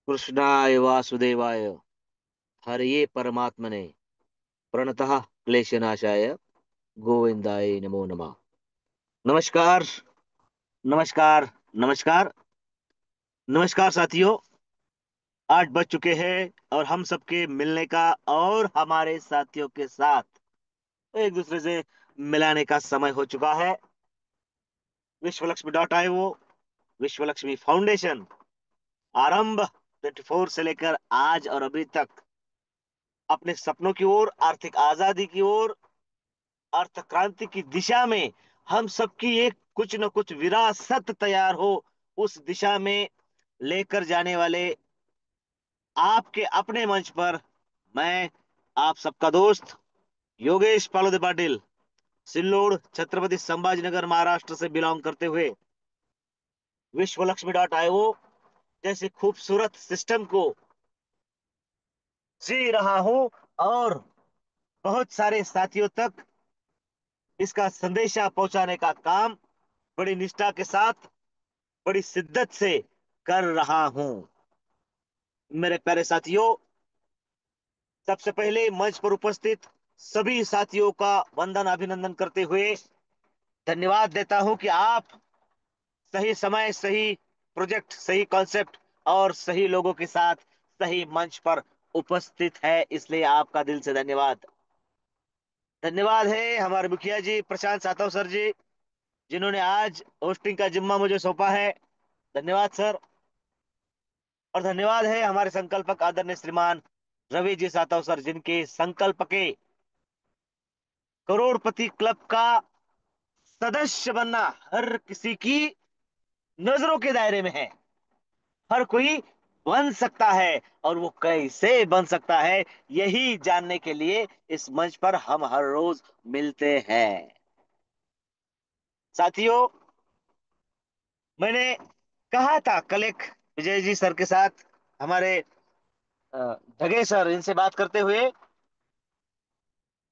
कृष्णाय वासुदेवाय हरये परमात्मने प्रणतः क्लेशनाशाय गोविंदाय नमो नमः। नमस्कार, नमस्कार, नमस्कार, नमस्कार साथियों। 8 बज चुके हैं और हम सबके मिलने का और हमारे साथियों के साथ एक दूसरे से मिलाने का समय हो चुका है। विश्वलक्ष्मी विश्व लक्ष्मी फाउंडेशन आरंभ 24 से लेकर आज और अभी तक अपने सपनों की ओर, आर्थिक आजादी की ओर, अर्थ क्रांति की दिशा में हम सबकी एक कुछ न कुछ विरासत तैयार हो, उस दिशा में लेकर जाने वाले आपके अपने मंच पर मैं आप सबका दोस्त योगेश पालोदे पाटिल, सिल्लोड, छत्रपति संभाजीनगर, महाराष्ट्र से बिलोंग करते हुए विश्वलक्ष्मी जैसे खूबसूरत सिस्टम को जी रहा हूं और बहुत सारे साथियों तक इसका संदेशा पहुंचाने का काम बड़ी निष्ठा के साथ, बड़ी शिद्दत से कर रहा हूं। मेरे प्यारे साथियों, सबसे पहले मंच पर उपस्थित सभी साथियों का वंदन अभिनंदन करते हुए धन्यवाद देता हूं कि आप सही समय, सही प्रोजेक्ट, सही कॉन्सेप्ट और सही लोगों के साथ सही मंच पर उपस्थित है, इसलिए आपका दिल से धन्यवाद। धन्यवाद है हमारे मुखिया जी प्रशांत सातव सर जी, जिन्होंने आज होस्टिंग का जिम्मा मुझे सौंपा है। धन्यवाद सर। और धन्यवाद है हमारे संकल्पक आदरणीय श्रीमान रवि जी सातव सर, जिनके संकल्प के करोड़पति क्लब का सदस्य बनना हर किसी की नजरों के दायरे में है। हर कोई बन सकता है और वो कैसे बन सकता है, यही जानने के लिए इस मंच पर हम हर रोज मिलते हैं। साथियों, मैंने कहा था कल एक विजय जी सर के साथ, हमारे ढगे सर, इनसे बात करते हुए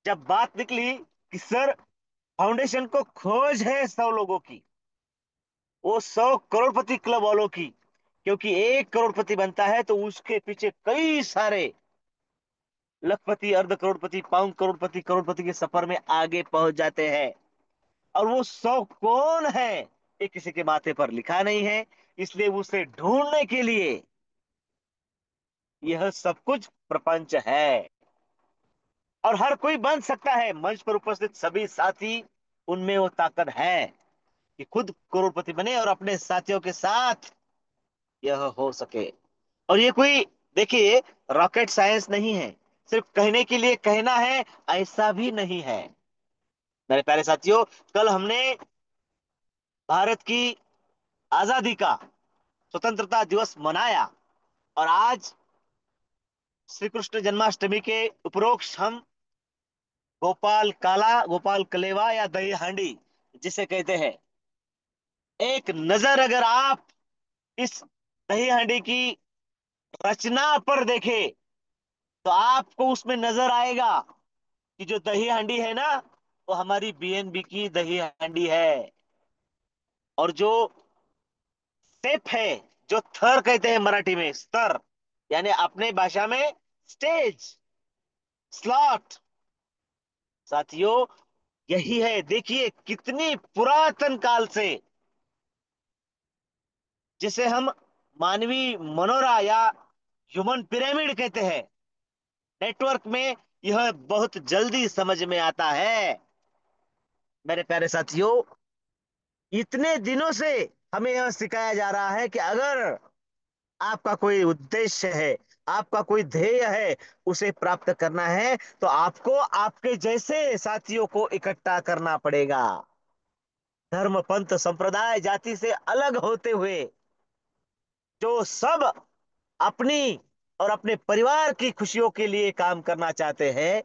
जब बात निकली कि सर फाउंडेशन को खोज है 100 लोगों की, वो 100 करोड़पति क्लब वालों की, क्योंकि एक करोड़पति बनता है तो उसके पीछे कई सारे लखपति, अर्ध करोड़पति, पाउंड करोड़पति, करोड़पति के सफर में आगे पहुंच जाते हैं। और वो 100 कौन है, ये किसी के माथे पर लिखा नहीं है, इसलिए उसे ढूंढने के लिए यह सब कुछ प्रपंच है। और हर कोई बन सकता है, मंच पर उपस्थित सभी साथी, उनमें वो ताकत है कि खुद करोड़पति बने और अपने साथियों के साथ यह हो सके। और ये कोई, देखिए, रॉकेट साइंस नहीं है, सिर्फ कहने के लिए कहना है, ऐसा भी नहीं है। मेरे प्यारे साथियों, कल हमने भारत की आजादी का स्वतंत्रता दिवस मनाया और आज श्री कृष्ण जन्माष्टमी के उपरोक्त हम गोपाल काला, गोपाल कलेवा या दही हांडी जिसे कहते हैं, एक नजर अगर आप इस दही हांडी की रचना पर देखें तो आपको उसमें नजर आएगा कि जो दही हांडी है ना, वो हमारी बीएनबी की दही हांडी है। और जो स्टेप है, जो थर कहते हैं मराठी में, स्तर, यानी अपने भाषा में स्टेज, स्लॉट, साथियों, यही है। देखिए कितनी पुरातन काल से, जिसे हम मानवीय मनोरा या ह्यूमन पिरामिड कहते हैं, नेटवर्क में यह बहुत जल्दी समझ में आता है। मेरे प्यारे साथियों, इतने दिनों से हमें यह सिखाया जा रहा है कि अगर आपका कोई उद्देश्य है, आपका कोई ध्येय है, उसे प्राप्त करना है, तो आपको आपके जैसे साथियों को इकट्ठा करना पड़ेगा। धर्म, पंथ, संप्रदाय, जाति से अलग होते हुए जो सब अपनी और अपने परिवार की खुशियों के लिए काम करना चाहते हैं,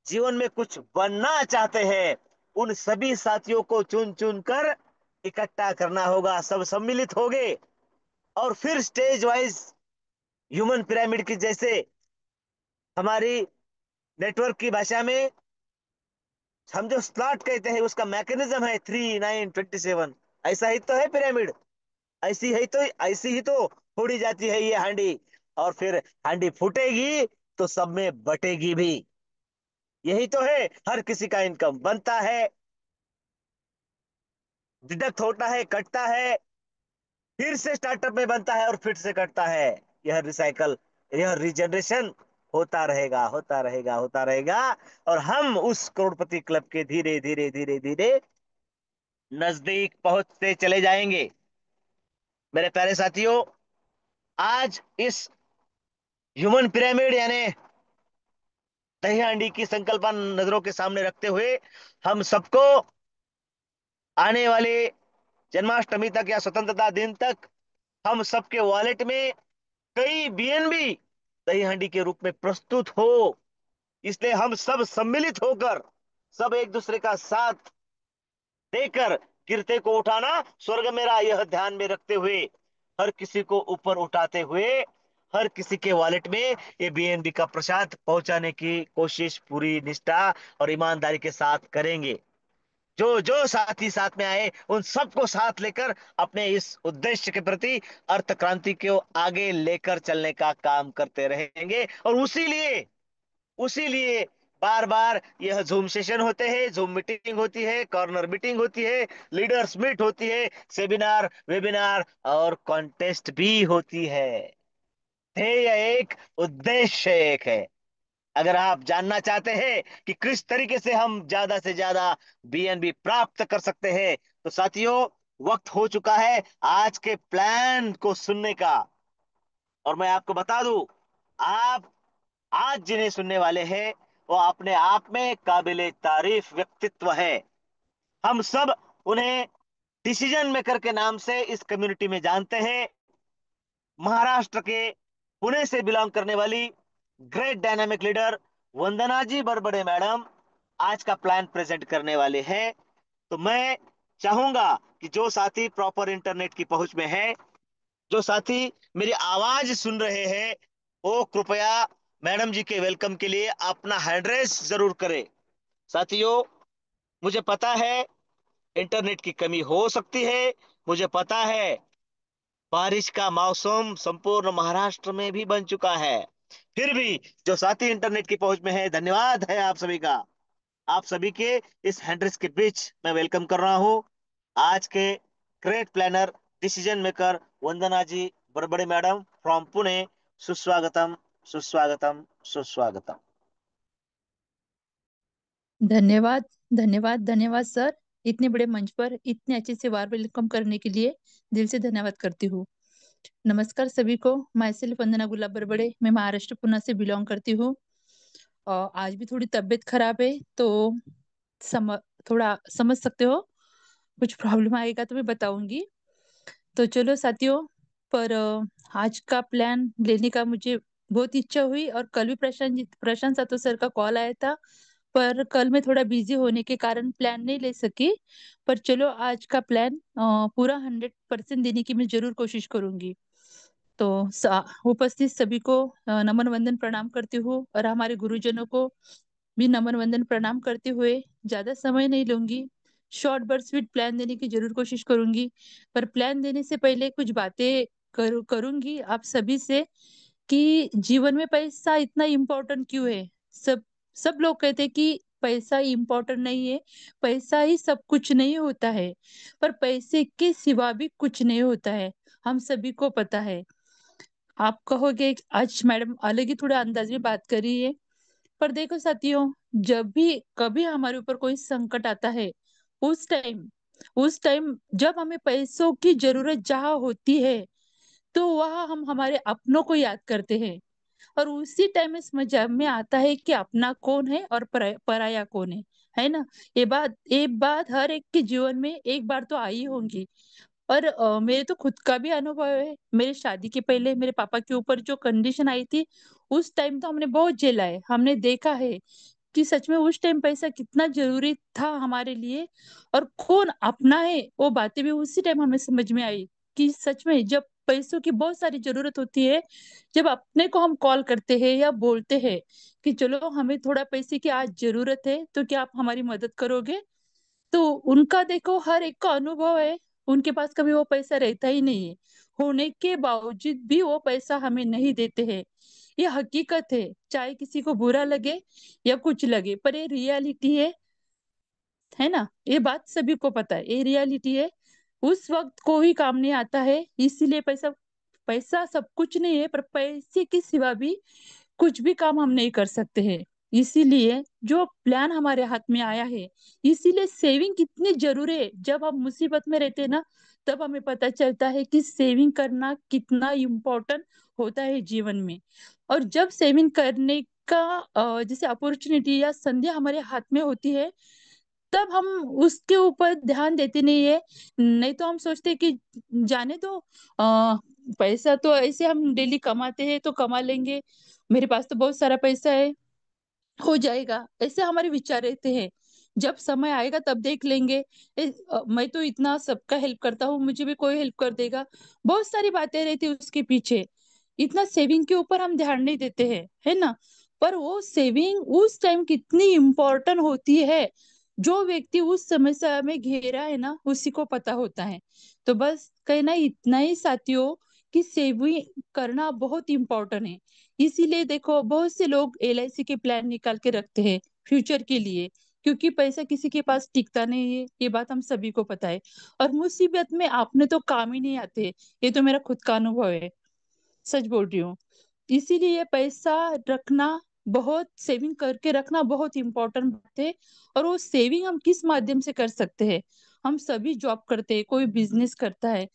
जीवन में कुछ बनना चाहते हैं, उन सभी साथियों को चुन चुन कर इकट्ठा करना होगा। सब सम्मिलित होंगे और फिर स्टेज वाइज ह्यूमन पिरामिड की जैसे, हमारी नेटवर्क की भाषा में हम जो स्लॉट कहते हैं, उसका मैकेनिज्म है 3 9 27। ऐसा ही तो है पिरामिड, ऐसी ही तो फोड़ी जाती है ये हांडी, और फिर हांडी फूटेगी तो सब में बटेगी भी। यही तो है, हर किसी का इनकम बनता है, डिडक्ट होता है, कटता है, फिर से स्टार्टअप में बनता है और फिर से कटता है। यह रिसाइकल, यह रिजनरेशन होता रहेगा, होता रहेगा, होता रहेगा। और हम उस करोड़पति क्लब के धीरे धीरे धीरे धीरे नजदीक पहुंचते चले जाएंगे। मेरे प्यारे साथियों, आज इस ह्यूमन पिरामिड यानी दही हांडी की संकल्पना नजरों के सामने रखते हुए, हम सबको आने वाले जन्माष्टमी तक या स्वतंत्रता दिन तक हम सबके वॉलेट में कई बीएनबी दही हांडी के रूप में प्रस्तुत हो। इसलिए हम सब सम्मिलित होकर, सब एक दूसरे का साथ देकर गिरते को उठाना स्वर्ग मेरा, यह ध्यान में रखते हुए हर किसी को ऊपर उठाते हुए हर किसी के वॉलेट में ये बीएनबी का प्रसाद पहुंचाने की कोशिश पूरी निष्ठा और ईमानदारी के साथ करेंगे। जो जो साथी साथ में आए उन सबको साथ लेकर अपने इस उद्देश्य के प्रति, अर्थ क्रांति को आगे लेकर चलने का काम करते रहेंगे। और उसी लिए बार बार यह जूम सेशन होते हैं, जूम मीटिंग होती है, कॉर्नर मीटिंग होती है, लीडर्स मीट होती है, सेमिनार, वेबिनार और कॉन्टेस्ट भी होती है। ध्येय एक, उद्देश्य एक है। अगर आप जानना चाहते हैं कि किस तरीके से हम ज्यादा से ज्यादा बीएनबी प्राप्त कर सकते हैं, तो साथियों, वक्त हो चुका है आज के प्लान को सुनने का। और मैं आपको बता दूं, आप आज जिन्हें सुनने वाले हैं वो अपने आप में काबिले तारीफ व्यक्तित्व है। हम सब उन्हें डिसीजन मेकर के नाम से इस कम्युनिटी में जानते हैं। महाराष्ट्र के पुणे से बिलोंग करने वाली ग्रेट डायनामिक लीडर वंदना जी बड़बड़े मैडम आज का प्लान प्रेजेंट करने वाले हैं। तो मैं चाहूंगा कि जो साथी प्रॉपर इंटरनेट की पहुंच में है, जो साथी मेरी आवाज सुन रहे हैं, वो कृपया मैडम जी के वेलकम के लिए अपना हैंड रेस जरूर करें। साथियों, मुझे पता है इंटरनेट की कमी हो सकती है, मुझे पता है बारिश का मौसम संपूर्ण महाराष्ट्र में भी बन चुका है। फिर भी जो साथी इंटरनेट की पहुंच में है, धन्यवाद है आप सभी का। आप सभी के इस हैंड रेस के बीच मैं वेलकम कर रहा हूं आज के great planner, decision maker Vandana ji Badbade madam from Pune. सुस्वागतम, सुस्वागतम, सुस्वागतम। धन्यवाद। धन्यवाद धन्यवाद सर। इतने बड़े मंच पर इतने अच्छे से वार वेलकम करने के लिए दिल से धन्यवाद करती हूँ। नमस्कार सभी को। माई सेल्फ वंदना गुलाब बरबड़े, मैं महाराष्ट्र पुणे से बिलोंग करती हूँ। और आज भी थोड़ी तबीयत खराब है, तो सम, थोड़ा समझ सकते हो। कुछ प्रॉब्लम आएगा तो मैं बताऊंगी। तो चलो साथियों, पर आज का प्लान लेने का मुझे बहुत इच्छा हुई, और कल भी प्रशांत प्रशांत सातो सर का कॉल आया था, पर कल मैं थोड़ा बिजी होने के कारण प्लान नहीं ले सकी। पर चलो, आज का प्लान पूरा 100% देने की मैं जरूर कोशिश करूंगी। तो उपस्थित सभी को नमन वंदन प्रणाम करती हूँ, और हमारे गुरुजनों को भी नमन वंदन प्रणाम करते हुए ज्यादा समय नहीं लूंगी। शॉर्ट बट स्वीट प्लान देने की जरूर कोशिश करूंगी। पर प्लान देने से पहले कुछ बातें करूंगी आप सभी से, कि जीवन में पैसा इतना इम्पोर्टेंट क्यों है। सब सब लोग कहते हैं कि पैसा इम्पोर्टेंट नहीं है, पैसा ही सब कुछ नहीं होता है। पर पैसे के सिवा भी कुछ नहीं होता है, हम सभी को पता है। आप कहोगे कि आज मैडम अलग ही थोड़ा अंदाज में बात कर रही है। पर देखो साथियों, जब भी कभी हमारे ऊपर कोई संकट आता है, उस टाइम उस टाइम जब हमें पैसों की जरूरत जहाँ होती है, तो वह हम हमारे अपनों को याद करते हैं। और उसी टाइम में समझ में आता है कि अपना कौन है और पराया कौन है ना। ये बात हर एक के जीवन में एक बार तो आई होंगी। और मेरे तो खुद का भी अनुभव है। मेरी शादी के पहले मेरे पापा के ऊपर जो कंडीशन आई थी, उस टाइम तो हमने बहुत झेला है। हमने देखा है कि सच में उस टाइम पैसा कितना जरूरी था हमारे लिए, और कौन अपना है, वो बातें भी उसी टाइम हमें समझ में आई। कि सच में जब पैसों की बहुत सारी जरूरत होती है, जब अपने को हम कॉल करते हैं या बोलते हैं कि चलो हमें थोड़ा पैसे की आज जरूरत है, तो क्या आप हमारी मदद करोगे। तो उनका देखो हर एक का अनुभव है, उनके पास कभी वो पैसा रहता ही नहीं है। होने के बावजूद भी वो पैसा हमें नहीं देते हैं। ये हकीकत है, चाहे किसी को बुरा लगे या कुछ लगे, पर ये रियलिटी है ना। ये बात सभी को पता है, ये रियलिटी है। उस वक्त कोई काम नहीं आता है, इसीलिए पैसा, पैसा सब कुछ नहीं है, पर पैसे के सिवा भी कुछ भी काम हम नहीं कर सकते हैं। इसीलिए जो प्लान हमारे हाथ में आया है, इसीलिए सेविंग कितनी जरूरी है। जब हम मुसीबत में रहते हैं ना, तब हमें पता चलता है कि सेविंग करना कितना इम्पोर्टेंट होता है जीवन में। और जब सेविंग करने का जैसे अपॉर्चुनिटी या संधि हमारे हाथ में होती है, तब हम उसके ऊपर ध्यान देते नहीं है। नहीं तो हम सोचते हैं कि जाने दो, पैसा तो ऐसे हम डेली कमाते हैं तो कमा लेंगे, मेरे पास तो बहुत सारा पैसा है, हो जाएगा, ऐसे हमारे विचार रहते हैं। जब समय आएगा तब देख लेंगे। मैं तो इतना सबका हेल्प करता हूँ, मुझे भी कोई हेल्प कर देगा, बहुत सारी बातें रहती है उसके पीछे। इतना सेविंग के ऊपर हम ध्यान नहीं देते हैं, है ना। पर वो सेविंग उस टाइम कितनी इम्पोर्टेंट होती है, जो व्यक्ति उस समस्या में घेरा है ना, उसी को पता होता है। तो बस कहना इतना ही साथियों, कि सेविंग करना बहुत इम्पोर्टेंट है। इसीलिए देखो, बहुत से लोग एलआईसी के प्लान निकाल के रखते हैं फ्यूचर के लिए, क्योंकि पैसा किसी के पास टिकता नहीं है, ये बात हम सभी को पता है। और मुसीबत में आपने तो काम ही नहीं आते, ये तो मेरा खुद का अनुभव है, सच बोल रही हूँ। इसीलिए पैसा रखना, बहुत सेविंग करके रखना बहुत इंपॉर्टेंट बात है। और वो सेविंग हम किस माध्यम से कर सकते हैं। हम सभी जॉब करते हैं, कोई बिजनेस करता है,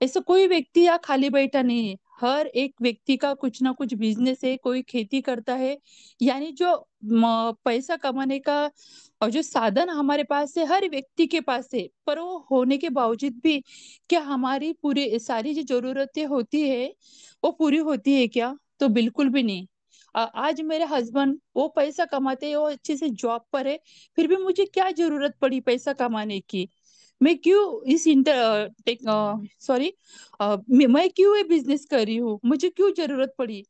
ऐसा कोई व्यक्ति यहाँ खाली बैठा नहीं है। हर एक व्यक्ति का कुछ ना कुछ बिजनेस है, कोई खेती करता है। यानी जो पैसा कमाने का और जो साधन हमारे पास है, हर व्यक्ति के पास है, पर वो होने के बावजूद भी क्या हमारी पूरी सारी जो जरूरतें होती है वो पूरी होती है क्या? तो बिल्कुल भी नहीं। आज मेरे हस्बैंड वो पैसा कमाते हैं, वो अच्छे से जॉब पर है, फिर भी मुझे क्या जरूरत पड़ी पैसा कमाने की? मैं क्यों इस इंटर टेक सॉरी मैं क्यों ये बिजनेस कर रही हूँ, मुझे क्यों जरूरत पड़ी?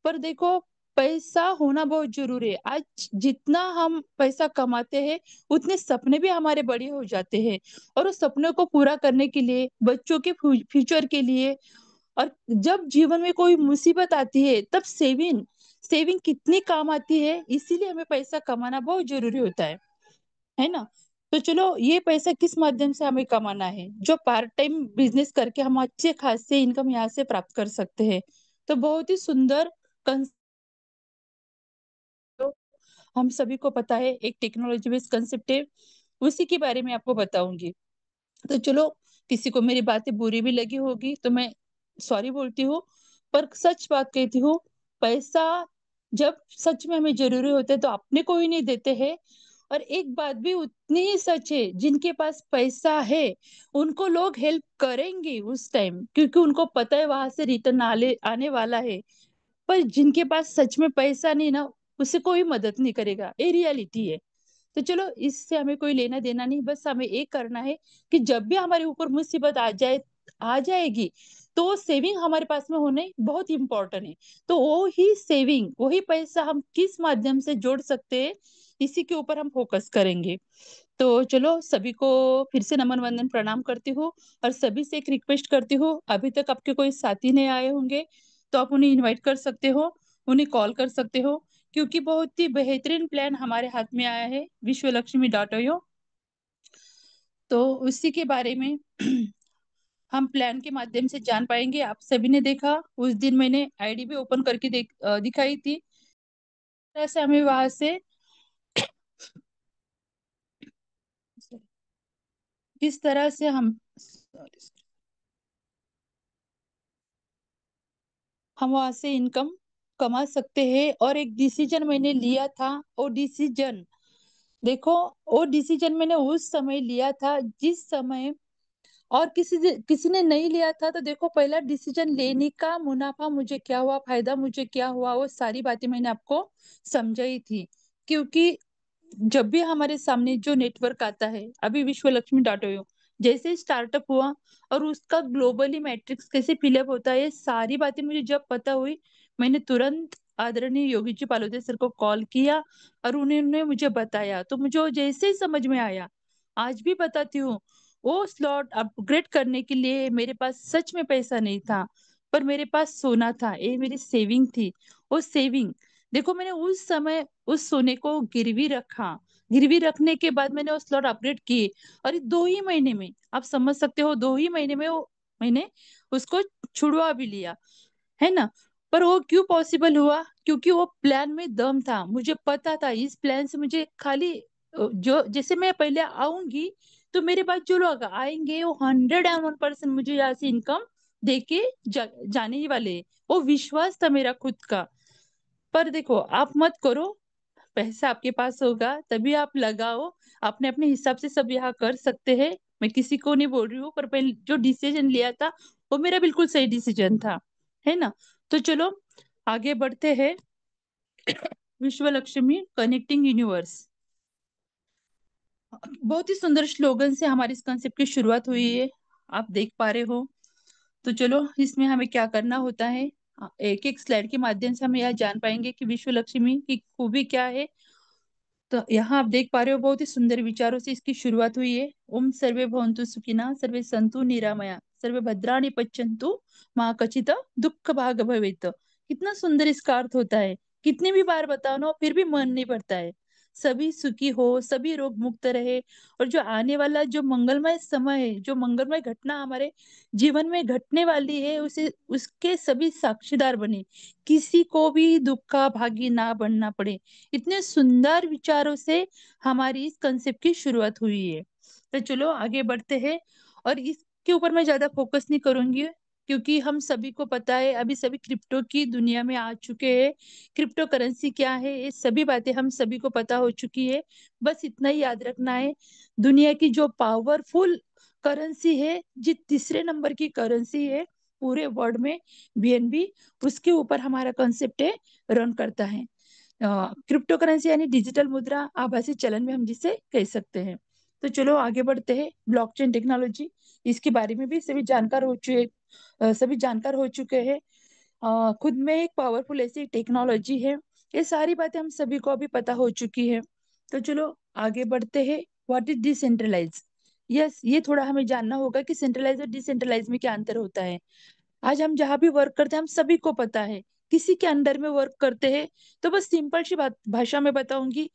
पर देखो, पैसा होना बहुत जरूरी है। आज जितना हम पैसा कमाते हैं, उतने सपने भी हमारे बड़े हो जाते हैं। और उस सपनों को पूरा करने के लिए, बच्चों के फ्यूचर के लिए, और जब जीवन में कोई मुसीबत आती है, तब सेविंग सेविंग कितनी काम आती है। इसीलिए हमें पैसा कमाना बहुत जरूरी होता है ना। तो चलो, ये पैसा किस माध्यम से हमें कमाना है, जो पार्ट टाइम बिजनेस करके हम अच्छे खासे इनकम यहाँ से प्राप्त कर सकते हैं। तो बहुत ही सुंदर कंसेप्ट, हम सभी को पता है, एक टेक्नोलॉजी बेस्ड कंसेप्ट है, उसी के बारे में आपको बताऊंगी। तो चलो, किसी को मेरी बातें बुरी भी लगी होगी तो मैं सॉरी बोलती हूँ, पर सच बात कहती हूँ। पैसा जब सच में हमें जरूरी होता है तो अपने को ही नहीं देते हैं। और एक बात भी उतनी ही सच है, जिनके पास पैसा है उनको लोग हेल्प करेंगे उस टाइम, क्योंकि उनको पता है वहां से रिटर्न आने आने वाला है। पर जिनके पास सच में पैसा नहीं ना, उसे कोई मदद नहीं करेगा, ये रियलिटी है। तो चलो, इससे हमें कोई लेना देना नहीं, बस हमें एक करना है कि जब भी हमारे ऊपर मुसीबत आ जाएगी, तो वो सेविंग हमारे पास में होने बहुत इंपॉर्टेंट है। तो वो ही सेविंग, वही पैसा हम किस माध्यम से जोड़ सकते हैं, इसी के ऊपर हम फोकस करेंगे। तो चलो, सभी को फिर से नमन वंदन प्रणाम करती हूँ। और सभी से एक रिक्वेस्ट करती हूँ, अभी तक आपके कोई साथी नहीं आए होंगे, तो आप उन्हें इनवाइट कर सकते हो, उन्हें कॉल कर सकते हो, क्योंकि बहुत ही बेहतरीन प्लान हमारे हाथ में आया है, विश्व लक्ष्मी डॉट io। तो उसी के बारे में हम प्लान के माध्यम से जान पाएंगे। आप सभी ने देखा, उस दिन मैंने आईडी भी ओपन करके दिखाई थी, तरह से हमें वहां से किस तरह से हम वहां से इनकम कमा सकते हैं। और एक डिसीजन मैंने लिया था, वो डिसीजन देखो, वो डिसीजन मैंने उस समय लिया था जिस समय और किसी ने नहीं लिया था। तो देखो, पहला डिसीजन लेने का मुनाफा मुझे क्या हुआ, फायदा मुझे क्या हुआ, वो सारी बातें मैंने आपको समझाई थी। क्योंकि जब भी हमारे सामने जो नेटवर्क आता है, अभी विश्व लक्ष्मी डॉट io जैसे स्टार्टअप हुआ, और उसका ग्लोबली मैट्रिक्स कैसे फिलअप होता है, ये सारी बातें मुझे जब पता हुई, मैंने तुरंत आदरणीय योगी जी पालोदे सर को कॉल किया, और उन्होंने मुझे बताया, तो मुझे वो जैसे ही समझ में आया, आज भी बताती हूँ, वो स्लॉट अपग्रेड करने के लिए मेरे पास सच में पैसा नहीं था, पर मेरे पास सोना था, ये मेरी सेविंग थी। वो सेविंग, देखो मैंने उस समय उस सोने को गिरवी रखा, गिरवी रखने के बाद मैंने वो स्लॉट अपग्रेड किए, और 2 ही महीने में, आप समझ सकते हो, 2 ही महीने में वो मैंने उसको छुड़वा भी लिया, है ना। पर वो क्यों पॉसिबल हुआ? क्योंकि वो प्लान में दम था, मुझे पता था इस प्लान से मुझे खाली जो जैसे मैं पहले आऊंगी तो मेरे पास जो लोग आएंगे वो 101% मुझे यहाँ से इनकम दे के जाने ही वाले हैं। वो विश्वास था मेरा खुद का। पर देखो, आप मत करो, पैसा आपके पास होगा तभी आप लगाओ, आपने अपने हिसाब से सब यहाँ कर सकते हैं। मैं किसी को नहीं बोल रही हूँ, पर पहले जो डिसीजन लिया था वो मेरा बिल्कुल सही डिसीजन था, है ना। तो चलो आगे बढ़ते हैं। विश्व लक्ष्मी कनेक्टिंग यूनिवर्स, बहुत ही सुंदर स्लोगन से हमारी इस कंसेप्ट की शुरुआत हुई है, आप देख पा रहे हो। तो चलो इसमें हमें क्या करना होता है, एक एक स्लाइड के माध्यम से हम यह जान पाएंगे कि विश्व लक्ष्मी की खूबी क्या है। तो यहाँ आप देख पा रहे हो, बहुत ही सुंदर विचारों से इसकी शुरुआत हुई है। ओम सर्वे भवन्तु सुखिनः, सर्वे सन्तु निरामया, सर्वे भद्राणि पश्यन्तु मा कचित दुःख भाग भवेत्। कितना सुंदर इसका अर्थ होता है, कितनी भी बार बताओ ना फिर भी मन नहीं भरता है। सभी सुखी हो, सभी रोग मुक्त रहे, और जो आने वाला जो मंगलमय समय है, जो मंगलमय घटना हमारे जीवन में घटने वाली है, उसे उसके सभी साक्षीदार बने, किसी को भी दुख का भागी ना बनना पड़े। इतने सुंदर विचारों से हमारी इस कंसेप्ट की शुरुआत हुई है। तो चलो आगे बढ़ते हैं, और इसके ऊपर मैं ज्यादा फोकस नहीं करूंगी, क्योंकि हम सभी को पता है अभी सभी क्रिप्टो की दुनिया में आ चुके हैं। क्रिप्टो करेंसी क्या है, ये सभी बातें हम सभी को पता हो चुकी है। बस इतना ही याद रखना है, दुनिया की जो पावरफुल करेंसी है, जो तीसरे नंबर की करेंसी है पूरे वर्ल्ड में, बीएनबी, उसके ऊपर हमारा कंसेप्ट है, रन करता है। क्रिप्टो करेंसी यानी डिजिटल मुद्रा, आभासी चलन में हम जिसे कह सकते हैं। तो चलो आगे बढ़ते हैं। ब्लॉकचेन टेक्नोलॉजी, इसके बारे में भी सभी जानकार हो चुके हैं। खुद में एक पावरफुल ऐसी टेक्नोलॉजी है। ये सारी बातें हम सभी को अभी पता हो चुकी है। तो चलो आगे बढ़ते हैं। What is decentralise? यस, ये थोड़ा हमें जानना होगा कि सेंट्रलाइज और डिसेंट्रलाइज में क्या अंतर होता है। आज हम जहां भी वर्क करते हैं, हम सभी को पता है किसी के अंडर में वर्क करते हैं, तो बस सिंपल सी बात भाषा में बताऊंगी,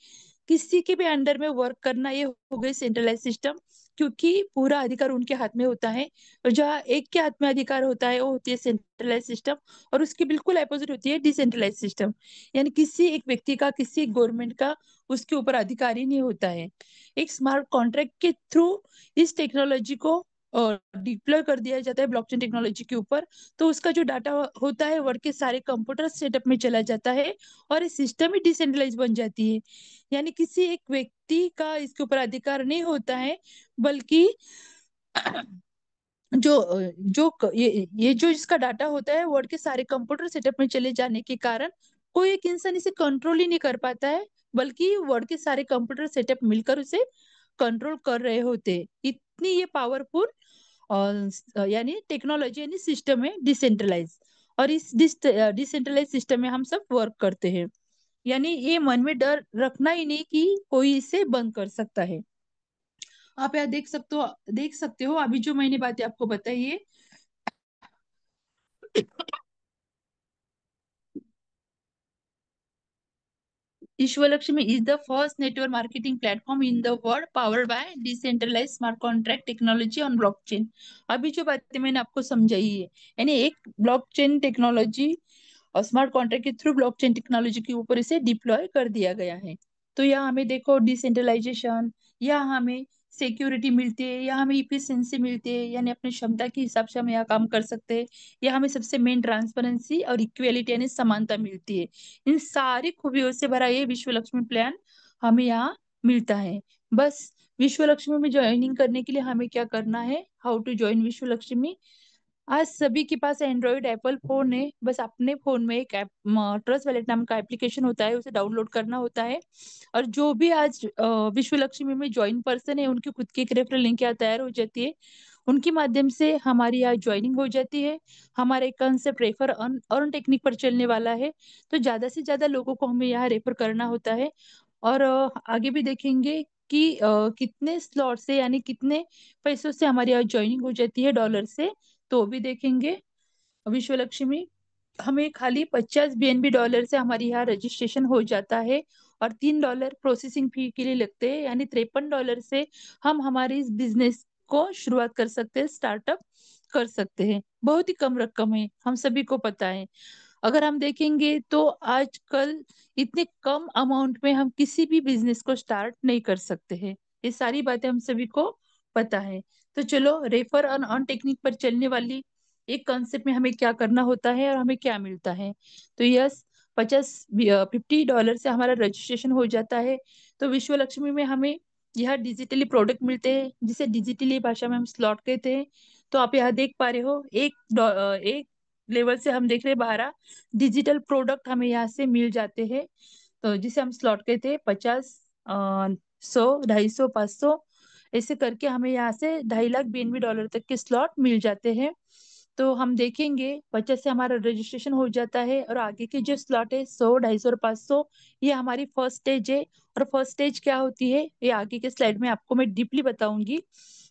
किसी के भी अंडर में वर्क करना, ये हो गई सेंट्रलाइज सिस्टम, क्योंकि पूरा अधिकार उनके हाथ में होता है। और जहाँ एक के हाथ में अधिकार होता है वो होती है सेंट्रलाइज सिस्टम, और उसकी बिल्कुल अपोजिट होती है डिसेंट्रलाइज सिस्टम, यानी किसी एक व्यक्ति का, किसी गवर्नमेंट का उसके ऊपर अधिकार ही नहीं होता है। एक स्मार्ट कॉन्ट्रैक्ट के थ्रू इस टेक्नोलॉजी को डिप्लॉय कर दिया जाता है ब्लॉकचेन टेक्नोलॉजी के ऊपर। तो उसका जो डाटा होता है वर्ल्ड के सारे कंप्यूटर सेटअप में चला जाता है, और ये सिस्टम ही डिसेंट्रलाइज बन जाती है। यानी किसी एक व्यक्ति का इसके ऊपर अधिकार नहीं होता है, बल्कि ये जो इसका डाटा होता है वर्ल्ड के सारे कंप्यूटर सेटअप में चले जाने के कारण कोई एक इंसान इसे कंट्रोल ही नहीं कर पाता है, बल्कि वर्ल्ड के सारे कंप्यूटर सेटअप मिलकर उसे कंट्रोल कर रहे होते हैं। इतनी ये पावरफुल यानी टेक्नोलॉजी यानी सिस्टम है डिसेंट्रलाइज। और इस डिसेंट्रलाइज सिस्टम में हम सब वर्क करते हैं, यानी ये मन में डर रखना ही नहीं कि कोई इसे बंद कर सकता है। आप यहाँ देख सकते हो अभी जो मैंने बातें आपको बताई है। Ishwalakshmi is the first network marketing platform in the world powered by decentralized smart contract technology on blockchain। अभी जो बातें मैंने आपको समझाई है, यानी एक ब्लॉकचेन टेक्नोलॉजी और स्मार्ट कॉन्ट्रैक्ट के थ्रू ब्लॉकचेन टेक्नोलॉजी के ऊपर इसे डिप्लॉय कर दिया गया है। तो यहाँ हमें देखो डिसेंट्रलाइजेशन, यहाँ हमें सिक्योरिटी मिलती है, यहाँ हमें इफिशिएंसी मिलती है, यानी अपनी क्षमता के हिसाब से हम यहाँ काम कर सकते हैं। यहाँ हमें सबसे मेन ट्रांसपेरेंसी और इक्वेलिटी यानी समानता मिलती है। इन सारी खूबियों से भरा ये विश्व लक्ष्मी प्लान हमें यहाँ मिलता है। बस विश्व लक्ष्मी में ज्वाइनिंग करने के लिए हमें क्या करना है, हाउ टू ज्वाइन विश्व लक्ष्मी। आज सभी के पास एंड्रॉइड एप्पल फोन है, बस अपने फोन में एक ऐप ट्रस्ट वैलेट नाम का एप्लीकेशन होता है, उसे डाउनलोड करना होता है। और जो भी आज विश्व लक्ष्मी में ज्वाइन पर्सन है, उनकी खुद की एक रेफरल लिंक यहाँ तैयार हो जाती है, उनके माध्यम से हमारी यहाँ ज्वाइनिंग हो जाती है। हमारा एक कंसेप्ट रेफर अर्न टेक्निक पर चलने वाला है, तो ज्यादा से ज्यादा लोगों को हमें यहाँ रेफर करना होता है। और आगे भी देखेंगे कि कितने स्लॉट से यानी कितने पैसों से हमारी यहाँ ज्वाइनिंग हो जाती है डॉलर से, तो भी देखेंगे। विश्व लक्ष्मी हमें खाली 50 BNB डॉलर से हमारे यहाँ रजिस्ट्रेशन हो जाता है, और $3 प्रोसेसिंग फी के लिए लगते हैं, यानी $53 से हम हमारे इस बिजनेस को शुरुआत कर सकते हैं, स्टार्टअप कर सकते हैं। बहुत ही कम रकम है, हम सभी को पता है। अगर हम देखेंगे तो आजकल इतने कम अमाउंट में हम किसी भी बिजनेस को स्टार्ट नहीं कर सकते हैं। ये सारी बातें हम सभी को पता है। तो चलो रेफर ऑन ऑन टेक्निक पर चलने वाली एक कॉन्सेप्ट में हमें क्या करना होता है और हमें क्या मिलता है। तो यस, 50 $50 से हमारा रजिस्ट्रेशन हो जाता है। तो विश्व लक्ष्मी में हमें यह डिजिटली प्रोडक्ट मिलते हैं, जिसे डिजिटली भाषा में हम स्लॉट कहते हैं। तो आप यहाँ देख पा रहे हो, एक लेवल से हम देख रहे हैं 12 डिजिटल प्रोडक्ट हमें यहाँ से मिल जाते हैं। तो जिसे हम स्लॉट कहते हैं, 50, 100, 250, 500, ऐसे करके हमें यहाँ से 2.5 लाख BNB डॉलर तक के स्लॉट मिल जाते हैं। तो हम देखेंगे 50 से हमारा रजिस्ट्रेशन हो जाता है, और आगे के जो स्लॉट है 100, 250 और 500, ये हमारी फर्स्ट स्टेज है। और फर्स्ट स्टेज क्या होती है ये आगे के स्लाइड में आपको मैं डीपली बताऊंगी।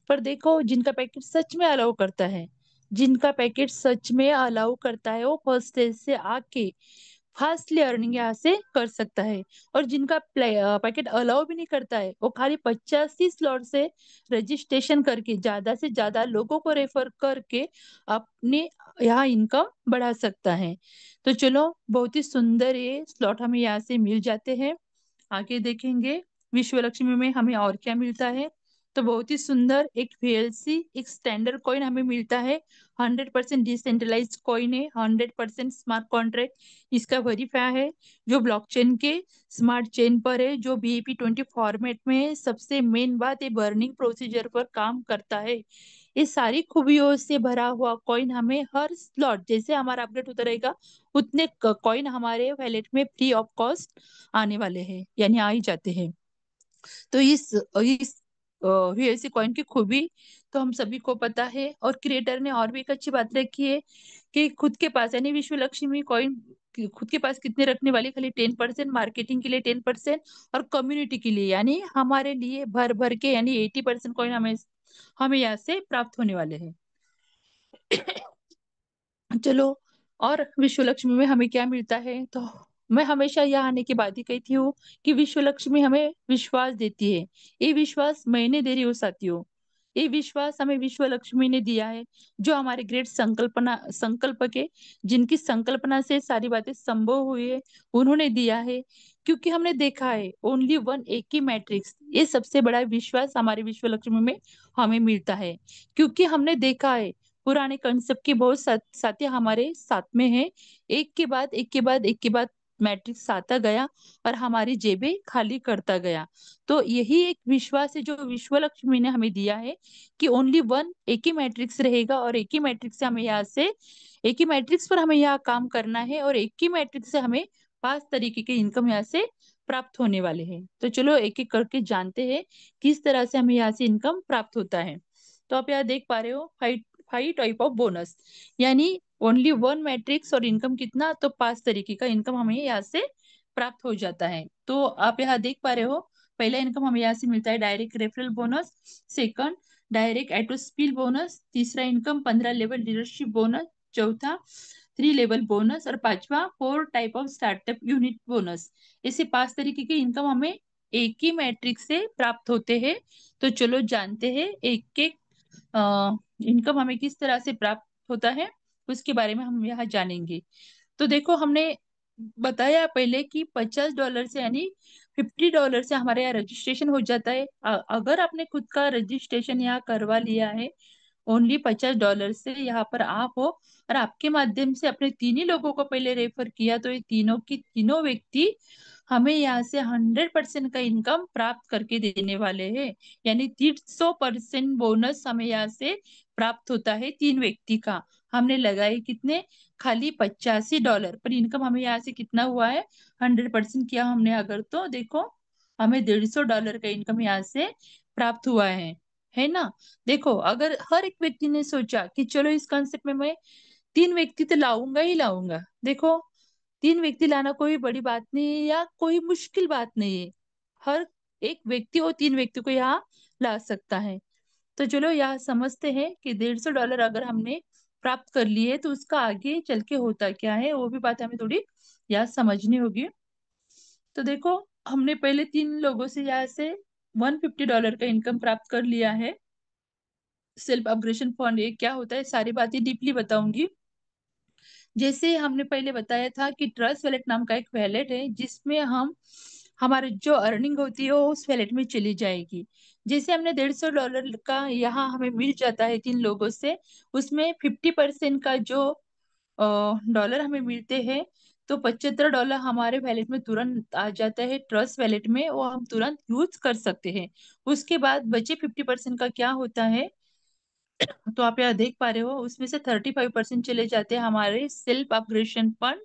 पर देखो, जिनका पैकेट सच में अलाउ करता है, जिनका पैकेट सच में अलाउ करता है, वो फर्स्ट स्टेज से आके फास्टली अर्निंग यहाँ से कर सकता है। और जिनका पैकेट अलाउ भी नहीं करता है, वो खाली 85 स्लॉट से रजिस्ट्रेशन करके ज्यादा से ज्यादा लोगों को रेफर करके अपने यहाँ इनकम बढ़ा सकता है। तो चलो, बहुत ही सुंदर ये स्लॉट हमें यहाँ से मिल जाते हैं। आगे देखेंगे विश्व लक्ष्मी में हमें और क्या मिलता है। तो बहुत ही सुंदर एक VLC, एक स्टैंडर्ड कॉइन हमें मिलता है। 100% डिसेंट्रलाइज कॉइन है, 100% स्मार्ट कॉन्ट्रैक्ट इसका वेरीफाई है, जो ब्लॉकचेन के स्मार्ट चेन पर है, जो BEP20 फॉर्मेट में है। सबसे मेन बात, ये बर्निंग प्रोसीजर पर काम करता है। ये सारी खूबियों से भरा हुआ कॉइन हमें हर स्लॉट जैसे हमारा अपडेट होता रहेगा, उतने कॉइन हमारे वैलेट में फ्री ऑफ कॉस्ट आने वाले हैं, यानी आ ही जाते हैं। तो इस VLC कॉइन की खूबी तो हम सभी को पता है। और क्रिएटर ने और भी एक अच्छी बात रखी है कि खुद के पास यानी विश्व लक्ष्मी कॉइन खुद के पास कितने रखने वाली, खाली 10%, मार्केटिंग के लिए 10% और कम्युनिटी के लिए यानी हमारे लिए भर भर के यानी 80% कॉइन हमें हमें यहाँ से प्राप्त होने वाले हैं। चलो, और विश्व लक्ष्मी में हमें क्या मिलता है। तो मैं हमेशा यहाँ आने के बाद ही कहती हूँ कि विश्व लक्ष्मी हमें विश्वास देती है। ये विश्वास मैंने दे रही हूँ साथियों, ये विश्वास हमें विश्व लक्ष्मी ने दिया है, जो हमारे ग्रेट संकल्प के, जिनकी संकल्पना से सारी बातें संभव हुई है, उन्होंने दिया है। क्योंकि हमने देखा है ओनली वन, एक ही मैट्रिक्स, ये सबसे बड़ा विश्वास हमारे विश्व लक्ष्मी में हमें मिलता है। क्योंकि हमने देखा है पुराने कंसेप्ट के बहुत साथी हमारे साथ में है, एक के बाद एक के बाद एक के बाद मैट्रिक्स आता गया और हमारी जेबें खाली करता गया। तो यही एक विश्वास है जो विश्व लक्ष्मी ने हमें दिया है कि ओनली वन, एक ही मैट्रिक्स रहेगा, और एक ही मैट्रिक्स से हमें यहाँ से एक ही मैट्रिक्स पर हमें यहाँ काम करना है, और एक ही मैट्रिक्स से हमें 5 तरीके के इनकम यहाँ से प्राप्त होने वाले हैं। तो चलो एक एक करके जानते हैं किस तरह से हमें यहाँ से इनकम प्राप्त होता है। तो आप यहाँ देख पा रहे हो, 5 टाइप ऑफ बोनस, यानी ओनली वन मैट्रिक्स और इनकम कितना, तो 5 तरीके का इनकम हमें यहाँ से प्राप्त हो जाता है। तो आप यहाँ देख पा रहे हो, पहला इनकम हमें यहाँ से मिलता है direct referral bonus, second direct एटोस्पिल बोनस, तीसरा इनकम 15 लेवल लीडरशिप बोनस, चौथा 3 लेवल बोनस, और पांचवा 4 type of startup unit bonus. ऐसे 5 तरीके के इनकम हमें एक ही मैट्रिक्स से प्राप्त होते हैं। तो चलो जानते हैं एक एक इनकम हमें किस तरह से प्राप्त होता है, उसके बारे में हम यहाँ जानेंगे। तो देखो, हमने बताया पहले कि $50 से यानी $50 से हमारे यहाँ रजिस्ट्रेशन हो जाता है। अगर आपने खुद का रजिस्ट्रेशन यहाँ करवा लिया है, ओनली $50 से यहाँ पर आप हो, और आपके माध्यम से अपने तीन ही लोगों को पहले रेफर किया, तो ये तीनों की तीनों व्यक्ति हमें यहाँ से 100% का इनकम प्राप्त करके देने वाले हैं। यानी 300% बोनस हमें यहाँ से प्राप्त होता है तीन व्यक्ति का। हमने लगाए कितने, खाली $85, पर इनकम हमें यहाँ से कितना हुआ है, 100% किया हमने अगर, तो देखो हमें $150 का इनकम यहाँ से प्राप्त हुआ है ना। देखो, अगर हर एक व्यक्ति ने सोचा कि चलो इस कॉन्सेप्ट में मैं 3 व्यक्ति तो लाऊंगा ही लाऊंगा, देखो 3 व्यक्ति लाना कोई बड़ी बात नहीं है या कोई मुश्किल बात नहीं है। हर एक व्यक्ति और 3 व्यक्ति को यहाँ ला सकता है। तो चलो यहाँ समझते हैं कि $150 अगर हमने प्राप्त कर लिए तो उसका आगे चल के होता क्या है, वो भी बात हमें थोड़ी यहाँ समझनी होगी। तो देखो, हमने पहले 3 लोगों से यहाँ से $150 का इनकम प्राप्त कर लिया है। सेल्फ अपग्रेशन फंड ये क्या होता है, सारी बातें डीपली बताऊंगी। जैसे हमने पहले बताया था कि ट्रस्ट वैलेट नाम का एक वैलेट है जिसमें हम हमारे जो अर्निंग होती है वो उस वैलेट में चली जाएगी। जैसे हमने $150 का यहाँ हमें मिल जाता है 3 लोगों से, उसमें 50% का जो डॉलर हमें मिलते हैं, तो $75 हमारे वैलेट में तुरंत आ जाता है ट्रस्ट वैलेट में, वो हम तुरंत यूज कर सकते हैं। उसके बाद बचे 50% का क्या होता है, तो आप यहाँ देख पा रहे हो उसमें से 35% चले जाते हैं हमारे सेल्फ अपग्रेशन फंड,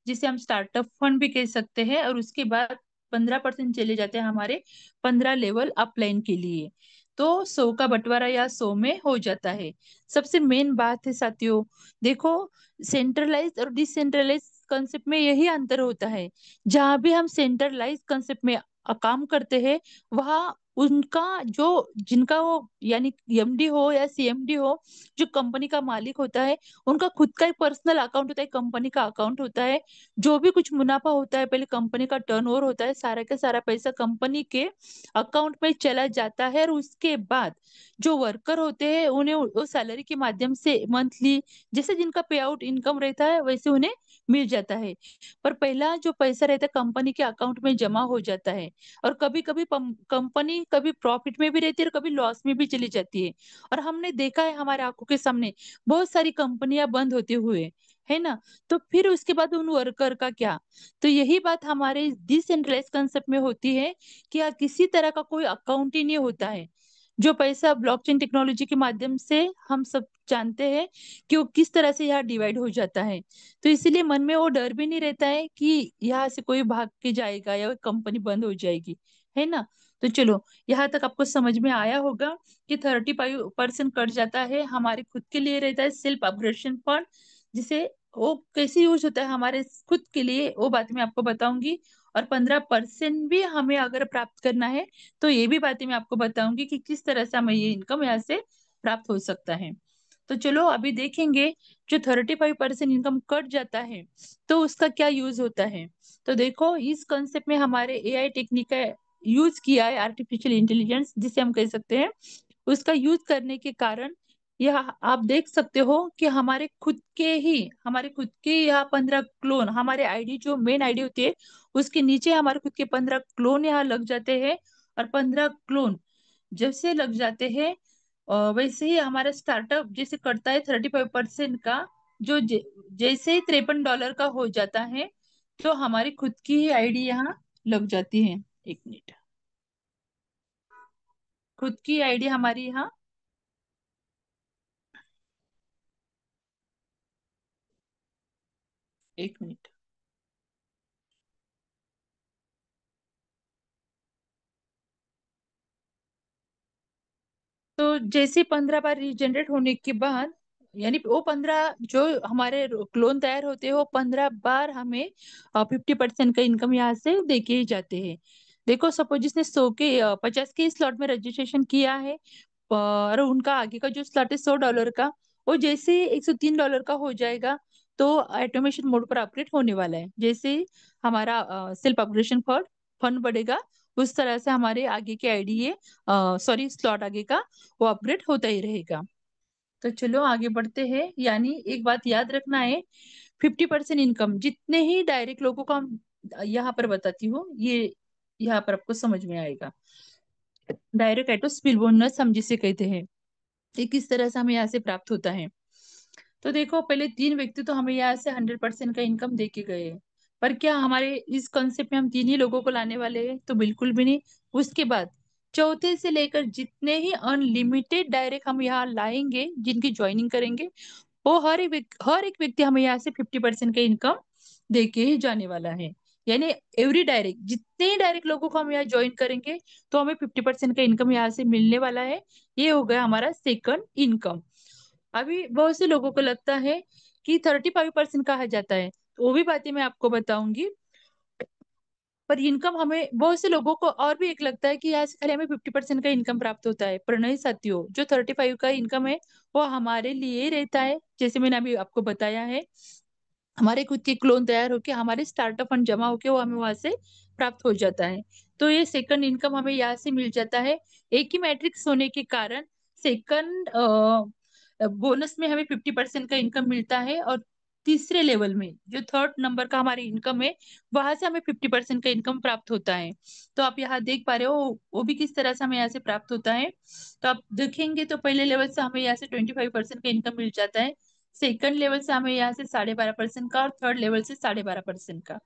जिसे हम स्टार्टअप फंड भी कह सकते हैं, और उसके बाद 15% चले जाते हैं हमारे 15 लेवल अपलाइन के लिए। तो 100 का बंटवारा या 100 में हो जाता है। सबसे मेन बात है साथियों, देखो, सेंट्रलाइज और डिसेंट्रलाइज कंसेप्ट में यही अंतर होता है। जहां भी हम सेंट्रलाइज कंसेप्ट में काम करते हैं, वहाँ उनका जो जिनका वो यानी एमडी हो या सीएमडी हो, जो कंपनी का मालिक होता है, उनका खुद का एक पर्सनल अकाउंट होता है, कंपनी का अकाउंट होता है। जो भी कुछ मुनाफा होता है, पहले कंपनी का टर्नओवर होता है, सारा का सारा पैसा कंपनी के अकाउंट में चला जाता है, और उसके बाद जो वर्कर होते हैं उन्हें वो सैलरी के माध्यम से मंथली, जैसे जिनका पे आउट इनकम रहता है वैसे उन्हें मिल जाता है। पर पहला जो पैसा रहता है कंपनी के अकाउंट में जमा हो जाता है, और कभी कभी कंपनी कभी प्रॉफिट में भी रहती है और कभी लॉस में भी चली जाती है। और हमने देखा है हमारे आंखों के सामने बहुत सारी कंपनियां बंद होते हुए, है ना। तो फिर उसके बाद उन वर्कर का क्या, तो यही बात हमारे डिसेंट्रलाइज कंसेप्ट में होती है कि यहाँ किसी तरह का कोई अकाउंट ही नहीं होता है। जो पैसा ब्लॉकचेन टेक्नोलॉजी के माध्यम से हम सब जानते हैं कि वो किस तरह से यहाँ डिवाइड हो जाता है। तो इसीलिए मन में वो डर भी नहीं रहता है कि यहाँ से कोई भाग के जाएगा या कंपनी बंद हो जाएगी, है ना। तो चलो, यहाँ तक आपको समझ में आया होगा कि 35% कट जाता है हमारे खुद के लिए, रहता है सेल्फ अपग्रेडेशन फंड, जिसे वो कैसे यूज होता है हमारे खुद के लिए, वो बात मैं आपको बताऊंगी। और 15% भी हमें अगर प्राप्त करना है, तो ये भी बातें मैं आपको बताऊंगी कि किस तरह से हमें ये इनकम यहाँ से प्राप्त हो सकता है। तो चलो अभी देखेंगे, जो 35% इनकम कट जाता है तो उसका क्या यूज होता है। तो देखो, इस कंसेप्ट में हमारे एआई टेक्निक का यूज किया है, आर्टिफिशियल इंटेलिजेंस जिसे हम कह सकते हैं। उसका यूज करने के कारण यह आप देख सकते हो कि हमारे खुद के यहाँ 15 क्लोन, हमारे आईडी जो मेन आईडी होती है उसके नीचे हमारे खुद के 15 क्लोन यहाँ लग जाते हैं। और 15 क्लोन जैसे लग जाते हैं, वैसे ही हमारा स्टार्टअप जैसे करता है 35% का, जो जैसे ही $53 का हो जाता है, तो हमारी खुद की ही आईडी यहाँ लग जाती है। 1 मिनट, खुद की आईडी हमारी यहाँ, 1 मिनट। तो जैसे 15 बार रीजनरेट होने के बाद, यानी वो 15 जो हमारे क्लोन तैयार होते हैं, वो 15 बार हमें 50% का इनकम यहाँ से देके ही जाते हैं। देखो, सपोज जिसने 50 के स्लॉट में रजिस्ट्रेशन किया है, और उनका आगे का जो स्लॉट है $100 का, वो जैसे $103 का हो जाएगा, तो ऑटोमेशन मोड पर अपग्रेड होने वाला है। जैसे ही हमारा सेल्फ अपग्रेडेशन फंड फंड बढ़ेगा, उस तरह से हमारे आगे के आईडी ये सॉरी स्लॉट आगे का वो अपग्रेड होता ही रहेगा। तो चलो आगे बढ़ते हैं। यानी एक बात याद रखना है, 50% इनकम जितने ही डायरेक्ट लोगों को हम यहाँ पर बताती हूँ, ये यहाँ पर आपको समझ में आएगा। डायरेक्ट एटो स्पिल बोनस हम जिसे कहते हैं, ये किस तरह से हमें यहाँ से प्राप्त होता है। तो देखो, पहले 3 व्यक्ति तो हमें यहाँ से 100% का इनकम दे के गए हैं। पर क्या हमारे इस कॉन्सेप्ट में हम 3 ही लोगों को लाने वाले हैं, तो बिल्कुल भी नहीं। उसके बाद चौथे से लेकर जितने ही अनलिमिटेड डायरेक्ट हम यहाँ लाएंगे, जिनकी ज्वाइनिंग करेंगे, वो हर एक व्यक्ति हमें यहाँ से 50% का इनकम दे के ही जाने वाला है। यानी एवरी डायरेक्ट, जितने ही डायरेक्ट लोगों को हम यहाँ ज्वाइन करेंगे, तो हमें 50% का इनकम यहाँ से मिलने वाला है। ये हो गया हमारा सेकंड इनकम। अभी बहुत से लोगों को लगता है कि 35% कहा जाता है, तो वो भी बातें मैं आपको बताऊंगी। पर इनकम हमें, बहुत से लोगों को और भी एक लगता है कि यहाँ से खाली हमें 50% का इनकम प्राप्त होता है, पर नहीं साथियों, जो 35 का इनकम है वो हमारे लिए ही रहता है। जैसे मैंने अभी आपको बताया है, हमारे खुद के क्लोन तैयार होके, हमारे स्टार्टअप फंड जमा होके वो हमें वहां से प्राप्त हो जाता है। तो ये सेकंड इनकम हमें यहाँ से मिल जाता है। एक ही मैट्रिक्स होने के कारण सेकंड बोनस में हमें 50% का इनकम मिलता है, और तीसरे लेवल में जो थर्ड नंबर का हमारी इनकम है, वहां से हमें 50% का इनकम प्राप्त होता है। तो आप यहाँ देख पा रहे हो वो भी किस तरह से हमें यहाँ से प्राप्त होता है। तो आप देखेंगे तो पहले लेवल से हमें यहाँ से 25% का इनकम मिल जाता है, सेकंड लेवल से हमें यहाँ से 12.5% का, और थर्ड लेवल से 12.5% का।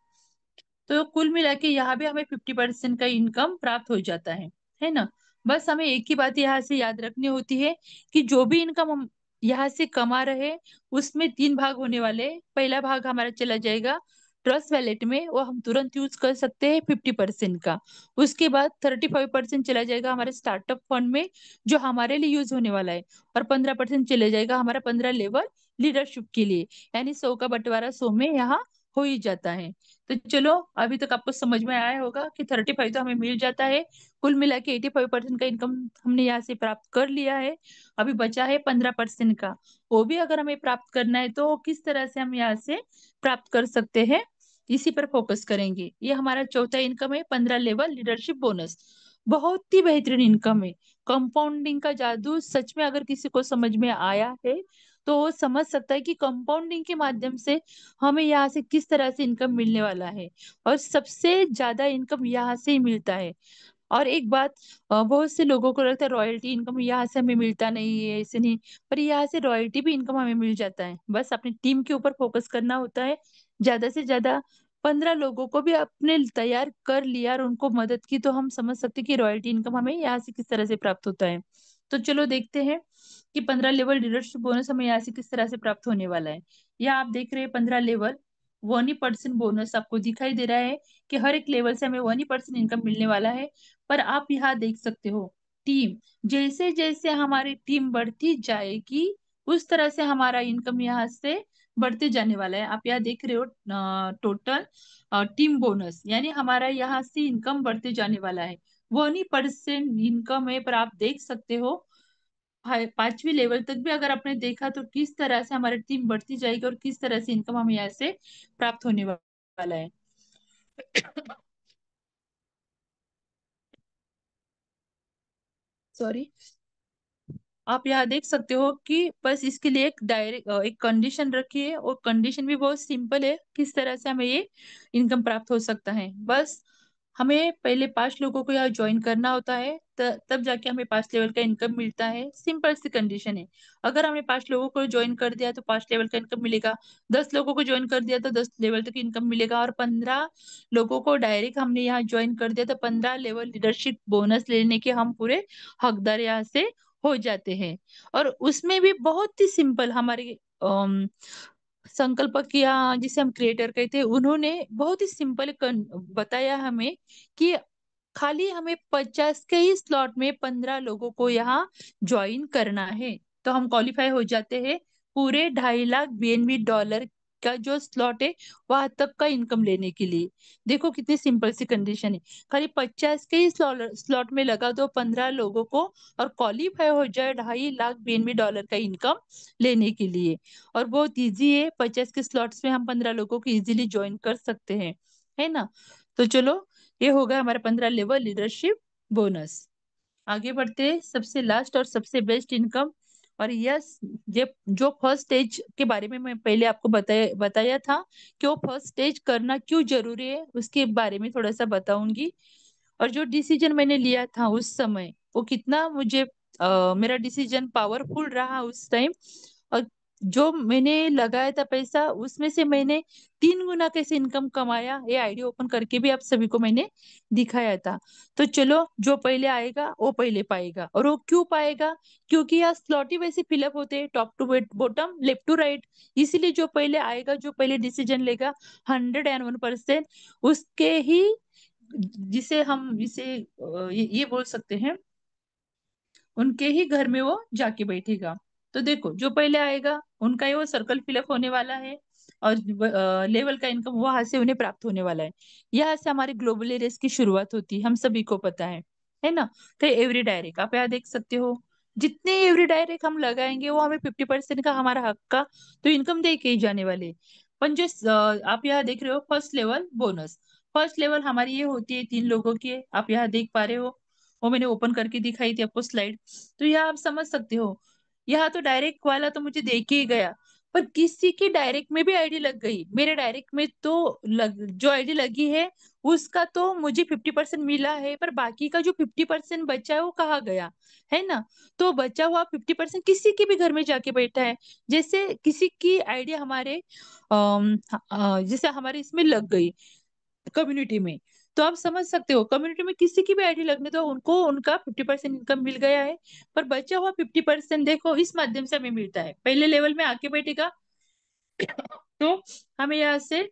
तो कुल मिला के यहाँ भी हमें 50% का इनकम प्राप्त हो जाता है ना। बस हमें एक ही बात यहाँ से याद रखनी होती है कि जो भी इनकम हम यहाँ से कमा रहे, उसमें तीन भाग होने वाले हैं। पहला भाग हमारा चला जाएगा ट्रस्ट वैलेट में, वो हम तुरंत यूज कर सकते हैं 50% का। उसके बाद 35% चला जाएगा हमारे स्टार्टअप फंड में, जो हमारे लिए यूज होने वाला है। और 15% चले जाएगा हमारा 15 लेवल लीडरशिप के लिए। यानी 100 का बंटवारा 100 में यहाँ हो ही जाता है। तो चलो, अभी तक आपको समझ में आया होगा कि 35 तो हमें मिल जाता है। कुल मिला के 85% का इनकम हमने यहाँ से प्राप्त कर लिया है। अभी बचा है 15% का। वो भी अगर हमें प्राप्त करना है तो किस तरह से हम यहाँ से प्राप्त कर सकते हैं, इसी पर फोकस करेंगे। ये हमारा चौथा इनकम है, 15 लेवल लीडरशिप बोनस। बहुत ही बेहतरीन इनकम है। कंपाउंडिंग का जादू सच में अगर किसी को समझ में आया है तो वो समझ सकता है कि कंपाउंडिंग के माध्यम से हमें यहाँ से किस तरह से इनकम मिलने वाला है। और सबसे ज्यादा इनकम यहाँ से ही मिलता है। और एक बात, बहुत से लोगों को लगता है रॉयल्टी इनकम यहाँ से हमें मिलता नहीं है, ऐसे नहीं। पर यहाँ से रॉयल्टी भी इनकम हमें मिल जाता है। बस अपनी टीम के ऊपर फोकस करना होता है। ज्यादा से ज्यादा 15 लोगों को भी अपने तैयार कर लिया और उनको मदद की, तो हम समझ सकते हैं कि रॉयल्टी इनकम हमें यहाँ से किस तरह से प्राप्त होता है। तो चलो देखते हैं कि 15 लेवल लीडरशिप बोनस हमें यहाँ से किस तरह से प्राप्त होने वाला है। यहाँ आप देख रहे हैं 15 लेवल 1% बोनस आपको दिखाई दे रहा है कि हर एक लेवल से हमें 1% इनकम मिलने वाला है। पर आप यहाँ देख सकते हो टीम, जैसे जैसे हमारी टीम बढ़ती जाएगी उस तरह से हमारा इनकम यहाँ से बढ़ते जाने वाला है। आप यहाँ देख रहे हो टोटल टीम बोनस, यानी हमारा यहाँ से इनकम बढ़ते जाने वाला है। 1% इनकम है, पर आप देख सकते हो पांचवी लेवल तक भी अगर आपने देखा तो किस तरह से हमारी टीम बढ़ती जाएगी और किस तरह से इनकम हमें यहाँ से प्राप्त होने वाला है। सॉरी। आप यहाँ देख सकते हो कि बस इसके लिए एक डायरेक्ट एक कंडीशन रखी है, और कंडीशन भी बहुत सिंपल है किस तरह से हमें ये इनकम प्राप्त हो सकता है। बस हमें पहले 5 लोगों को यहाँ ज्वाइन करना होता है, तब जाके हमें 5 लेवल का इनकम मिलता है। सिंपल सी कंडीशन है। अगर हमें 5 लोगों को ज्वाइन कर दिया तो 5 लेवल का इनकम मिलेगा। 10 लोगों को ज्वाइन कर दिया तो 10 लेवल तक इनकम मिलेगा, और 15 लोगों को डायरेक्ट हमने यहाँ ज्वाइन कर दिया तो 15 लेवल लीडरशिप बोनस लेने के हम पूरे हकदार यहाँ से हो जाते हैं। और उसमें भी बहुत ही सिंपल हमारे संकल्प किया, जिसे हम क्रिएटर कहते हैं, उन्होंने बहुत ही सिंपल बताया हमें कि खाली हमें 50 के ही स्लॉट में 15 लोगों को यहाँ ज्वाइन करना है, तो हम क्वालिफाई हो जाते हैं पूरे 2.5 लाख बीएनबी डॉलर का जो स्लॉट है वहां तक का इनकम लेने के लिए। देखो कितनी सिंपल सी कंडीशन है। खाली 50 के ही स्लॉट में लगा दो 15 लोगों को, और क्वालिफाई हो जाए 2.5 लाख बीएनबी डॉलर का इनकम लेने के लिए। और बहुत इजी है, 50 के स्लॉट्स में हम 15 लोगों को इजीली ज्वाइन कर सकते हैं, है ना। तो चलो, ये होगा हमारा 15 लेवल लीडरशिप बोनस। आगे बढ़ते हैं, सबसे लास्ट और सबसे बेस्ट इनकम। और यस, जे जो फर्स्ट स्टेज के बारे में मैं पहले आपको बताया बताया था कि वो फर्स्ट स्टेज करना क्यों जरूरी है, उसके बारे में थोड़ा सा बताऊंगी। और जो डिसीजन मैंने लिया था उस समय, वो कितना मुझे मेरा डिसीजन पावरफुल रहा उस टाइम। और जो मैंने लगाया था पैसा, उसमें से मैंने 3 गुना कैसे इनकम कमाया, ये आईडिया ओपन करके भी आप सभी को मैंने दिखाया था। तो चलो, जो पहले आएगा वो पहले पाएगा। और वो क्यों पाएगा? क्योंकि यहाँ स्लॉट ही वैसे फिलअप होते हैं, top to bottom, left to right. इसीलिए जो पहले आएगा, जो पहले डिसीजन लेगा, 101% उसके ही, जिसे हम इसे ये बोल सकते हैं, उनके ही घर में वो जाके बैठेगा। तो देखो, जो पहले आएगा उनका ही वो सर्कल फिलअप होने वाला है। और लेवल का इनकम वहां से उन्हें प्राप्त होने वाला है। यहाँ से हमारी ग्लोबली रेस की शुरुआत होती है, हम सभी को पता है ना। तो एवरी डायरेक्ट आप यहाँ देख सकते हो, जितने एवरी डायरेक्ट हम लगाएंगे वो हमें 50% का हमारा हक का तो इनकम दे के ही जाने वाले। पर जो आप यहाँ देख रहे हो first level bonus, first level हमारी ये होती है 3 लोगों की, आप यहाँ देख पा रहे हो, वो मैंने ओपन करके दिखाई थी आपको स्लाइड। तो यहाँ आप समझ सकते हो, यहाँ तो डायरेक्ट वाला तो मुझे देख के ही गया, पर किसी की डायरेक्ट में भी आईडी लग गई, मेरे डायरेक्ट में तो जो आईडी लगी है उसका तो मुझे 50% मिला है, पर बाकी का जो 50% बचा है वो कहाँ गया, है ना। तो बचा हुआ 50% किसी के भी घर में जाके बैठा है। जैसे किसी की आइडिया हमारे जैसे हमारे इसमें लग गई कम्युनिटी में, तो आप समझ सकते हो कम्युनिटी में किसी की भी आईडी लगने तो उनको उनका 50% इनकम मिल गया है। पर बचा हुआ 50% देखो इस माध्यम से हमें मिलता है, पहले लेवल में आके बैठेगा तो हमें यहाँ से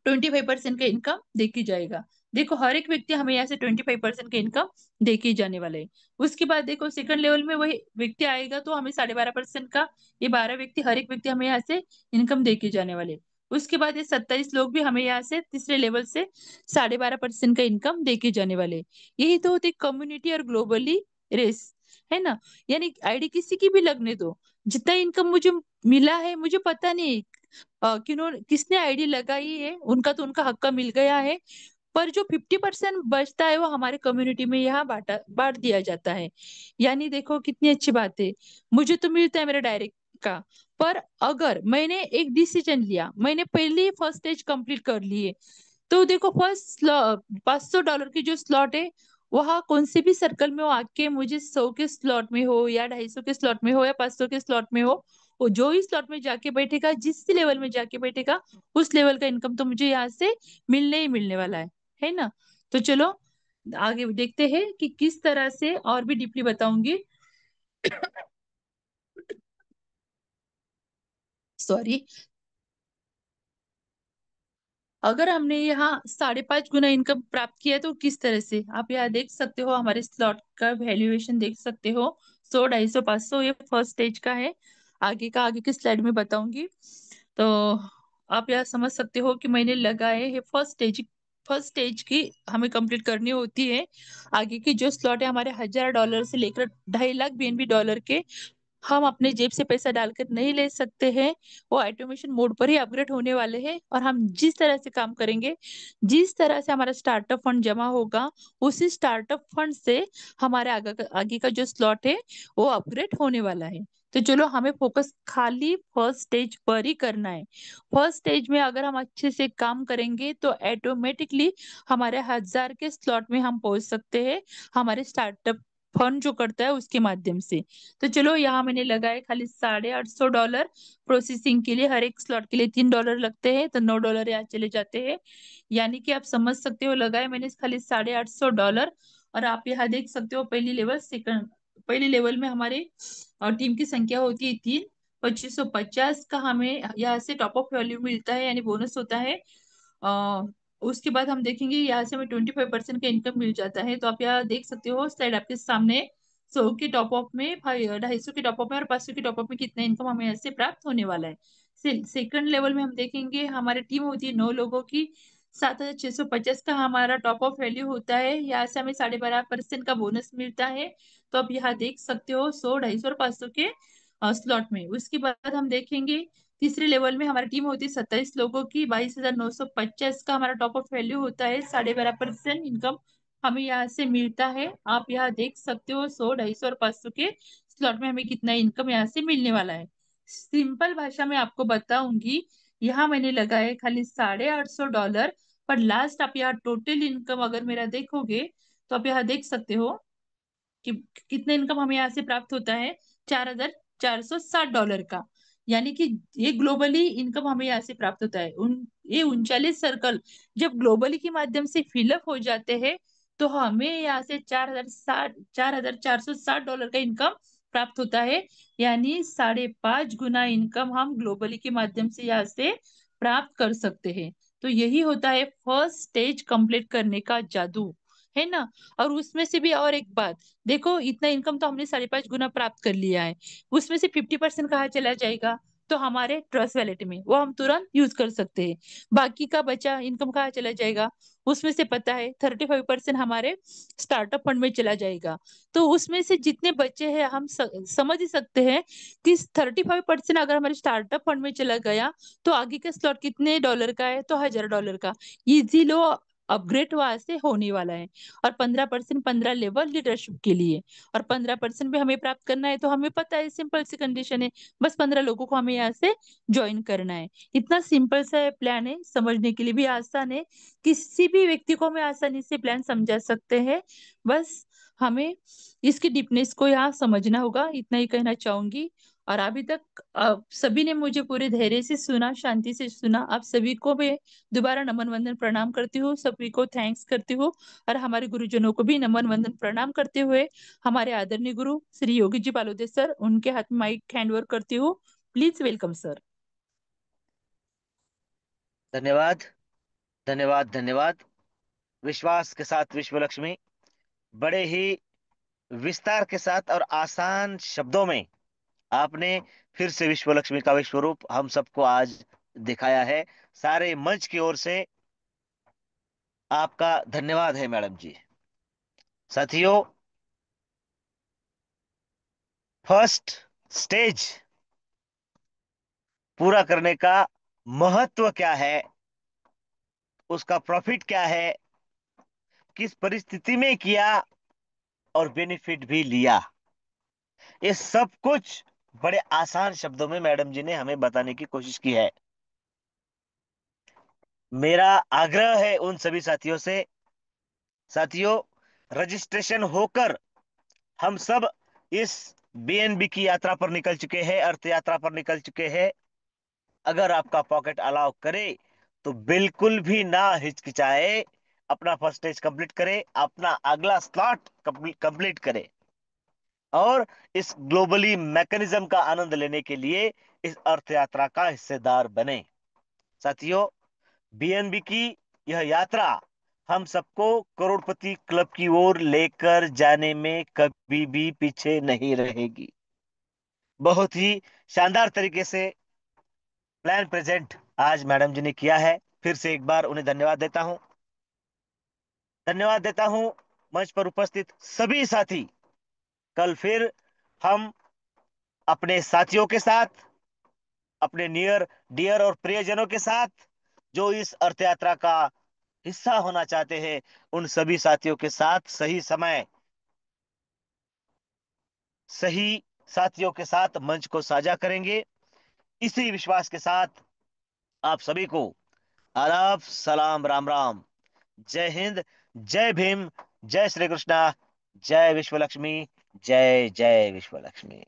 25% का इनकम देखी जाएगा। देखो हर एक व्यक्ति हमें यहाँ से 25% का इनकम देखी जाने वाला है। उसके बाद देखो सेकंड लेवल में वही व्यक्ति आएगा तो हमें 12.5% का, ये 12 व्यक्ति हर एक व्यक्ति हमें यहाँ से इनकम देके जाने वाले। उसके बाद ये 27 लोग भी हमें यहाँ से तीसरे लेवल से 12.5% का इनकम देके जाने वाले। यही तो होती कम्युनिटी और ग्लोबली रेस, है ना। यानी आईडी किसी की भी लगने दो, जितना इनकम मुझे मिला है मुझे पता नहीं किसने आईडी लगाई है, उनका तो उनका हक्का मिल गया है। पर जो 50% बचता है वो हमारे कम्युनिटी में यहाँ बांट दिया जाता है। यानी देखो कितनी अच्छी बात है, मुझे तो मिलता है मेरा डायरेक्ट का। पर अगर मैंने एक डिसीजन लिया, मैंने पहले फर्स्ट स्टेज कंप्लीट कर लिए, तो देखो फर्स्ट $500 की जो स्लॉट है, वहां कौन से भी सर्कल में हो आके मुझे 100 के स्लॉट में हो या 250 के स्लॉट में हो या 500 के स्लॉट में हो, वो जो ही स्लॉट में जाके बैठेगा, जिस लेवल में जाके बैठेगा, उस लेवल का इनकम तो मुझे यहाँ से मिलने ही मिलने वाला है ना। तो चलो आगे देखते हैं कि किस तरह से, और भी डीपली बताऊंगी सॉरी। अगर हमने यहाँ 5.5 गुना इनकम प्राप्त किया तो किस तरह से, आप यहाँ देख सकते हो हमारे स्लॉट का वैल्यूएशन देख सकते हो, 100, 250, 500, ये फर्स्ट स्टेज का है। आगे का आगे की स्लाइड में बताऊंगी। तो आप यहाँ समझ सकते हो कि मैंने लगाए है फर्स्ट स्टेज की हमें कंप्लीट करनी होती है। आगे की जो स्लॉट है हमारे $1000 से लेकर 2.5 लाख बीएनबी डॉलर के, हम अपने जेब से पैसा डालकर नहीं ले सकते हैं, वो ऑटोमेशन मोड पर ही अपग्रेड होने वाले हैं। और हम जिस तरह से काम करेंगे, जिस तरह से हमारा स्टार्टअप फंड जमा होगा, उसी स्टार्टअप फंड से हमारे आगे का जो स्लॉट है वो अपग्रेड होने वाला है। तो चलो हमें फोकस खाली फर्स्ट स्टेज पर ही करना है। फर्स्ट स्टेज में अगर हम अच्छे से काम करेंगे तो ऑटोमेटिकली हमारे 1000 के स्लॉट में हम पहुंच सकते हैं, हमारे स्टार्टअप फंड जो करता है उसके माध्यम से। तो चलो यहाँ मैंने लगाए खाली $850 प्रोसेसिंग के लिए, हर एक स्लॉट के लिए $3 लगते हैं, तो $9 यहाँ चले जाते हैं। यानी कि आप समझ सकते हो लगाए मैंने खाली $850। और आप यहाँ देख सकते हो पहली लेवल में हमारे टीम की संख्या होती है 3, 2550 का हमें यहाँ से टॉप अप वैल्यू मिलता है, यानी बोनस होता है। आ, उसके बाद हम देखेंगे यहाँ से हमें 25% का इनकम मिल जाता है। तो आप यहाँ देख सकते हो स्लाइड आपके सामने, 100 के टॉपअप में, 250 के टॉपअप में और 500 के टॉपअप में कितना इनकम हमें ऐसे प्राप्त होने वाला है। सेकंड लेवल में हम देखेंगे हमारी टीम होती है 9 लोगों की, 7650 का हमारा टॉप ऑफ वैल्यू होता है, यहाँ से हमें 12.5% का बोनस मिलता है। तो आप यहाँ देख सकते हो 100, 250 और 500 के स्लॉट में। उसके बाद हम देखेंगे तीसरे लेवल में हमारी टीम होती है 27 लोगों की, 22,950 का हमारा टॉप ऑफ वैल्यू होता है, 12.5% इनकम हमें यहाँ से मिलता है। आप यहाँ देख सकते हो 100, 250 और 500 के स्लॉट में हमें कितना इनकम यहाँ से मिलने वाला है। सिंपल भाषा में आपको बताऊंगी, यहाँ मैंने लगाए खाली $850। पर लास्ट आप यहाँ टोटल इनकम अगर मेरा देखोगे तो आप यहाँ देख सकते हो कि कितना इनकम हमें यहाँ से प्राप्त होता है, $4460 का। यानी कि ये ग्लोबली इनकम हमें यहाँ से प्राप्त होता है। ये 39 सर्कल जब ग्लोबली के माध्यम से फिलअप हो जाते हैं, तो हमें यहाँ से 4460 डॉलर का इनकम प्राप्त होता है। यानी 5.5 गुना इनकम हम ग्लोबली के माध्यम से यहाँ से प्राप्त कर सकते हैं। तो यही होता है फर्स्ट स्टेज कंप्लीट करने का जादू, है ना। और उसमें से भी और एक बात, देखो इतना इनकम तो हमने 5.5 गुना प्राप्त कर लिया है, उसमें से 50% कहाँ चला जाएगा, तो हमारे ट्रस्ट वैलेट में वो हम तुरंत यूज कर सकते हैं। बाकी का बचा इनकम कहाँ चला जाएगा? उसमें से पता है 35% हमारे स्टार्टअप फंड में चला जाएगा। तो उसमें से जितने बचे हैं हम समझ ही सकते हैं कि 35% अगर हमारे स्टार्टअप फंड में चला गया तो आगे का स्लॉट कितने डॉलर का है? तो $1000 का इजी लो अपग्रेड वहां से होने वाला है। और 15% 15 लेवल लीडरशिप के लिए, और 15% भी हमें प्राप्त करना है। तो हमें पता है सिंपल सी कंडीशन है, बस 15 लोगों को हमें यहाँ से ज्वाइन करना है। इतना सिंपल सा प्लान है, समझने के लिए भी आसान है, किसी भी व्यक्ति को हमें आसानी से प्लान समझा सकते हैं। बस हमें इसकी डीपनेस को यहाँ समझना होगा, इतना ही कहना चाहूंगी। और अभी तक सभी ने मुझे पूरे धैर्य से सुना, शांति से सुना। आप सभी को मैं दोबारा नमन वंदन प्रणाम करती हूँ, सभी को थैंक्स करती हूँ। और हमारे गुरुजनों को भी नमन वंदन प्रणाम करते हुए हमारे आदरणीय गुरु श्री योगी जी बालोदे सर, उनके हाथ में माइक हैंड ओवर करती हूँ। Please welcome sir. धन्यवाद, धन्यवाद, धन्यवाद। विश्वास के साथ विश्व लक्ष्मी, बड़े ही विस्तार के साथ और आसान शब्दों में आपने फिर से विश्व लक्ष्मी का विश्व रूप हम सबको आज दिखाया है। सारे मंच की ओर से आपका धन्यवाद है मैडम जी। साथियों, फर्स्ट स्टेज पूरा करने का महत्व क्या है, उसका प्रॉफिट क्या है, किस परिस्थिति में किया और बेनिफिट भी लिया, ये सब कुछ बड़े आसान शब्दों में मैडम जी ने हमें बताने की कोशिश की है। मेरा आग्रह है उन सभी साथियों से, साथियों, रजिस्ट्रेशन होकर हम सब इस बीएनबी की यात्रा पर निकल चुके हैं, अर्थ यात्रा पर निकल चुके हैं। अगर आपका पॉकेट अलाउ करे तो बिल्कुल भी ना हिचकिचाए, अपना फर्स्ट स्टेज कंप्लीट करे, अपना अगला स्लॉट कंप्लीट करे और इस ग्लोबली मैकेनिज्म का आनंद लेने के लिए इस अर्थ यात्रा का हिस्सेदार बने। साथियों, बीएनबी की यह यात्रा हम सबको करोड़पति क्लब की ओर लेकर जाने में कभी भी पीछे नहीं रहेगी। बहुत ही शानदार तरीके से प्लान प्रेजेंट आज मैडम जी ने किया है। फिर से एक बार उन्हें धन्यवाद देता हूं। धन्यवाद देता हूं मंच पर उपस्थित सभी साथी। कल फिर हम अपने साथियों के साथ, अपने नियर डियर और प्रियजनों के साथ, जो इस अर्थ यात्रा का हिस्सा होना चाहते हैं, उन सभी साथियों के साथ सही समय, सही साथियों के साथ मंच को साझा करेंगे। इसी विश्वास के साथ आप सभी को आदाब, सलाम, राम राम, जय हिंद, जय भीम, जय श्री कृष्णा, जय विश्व लक्ष्मी, जय जय विश्व लक्ष्मी।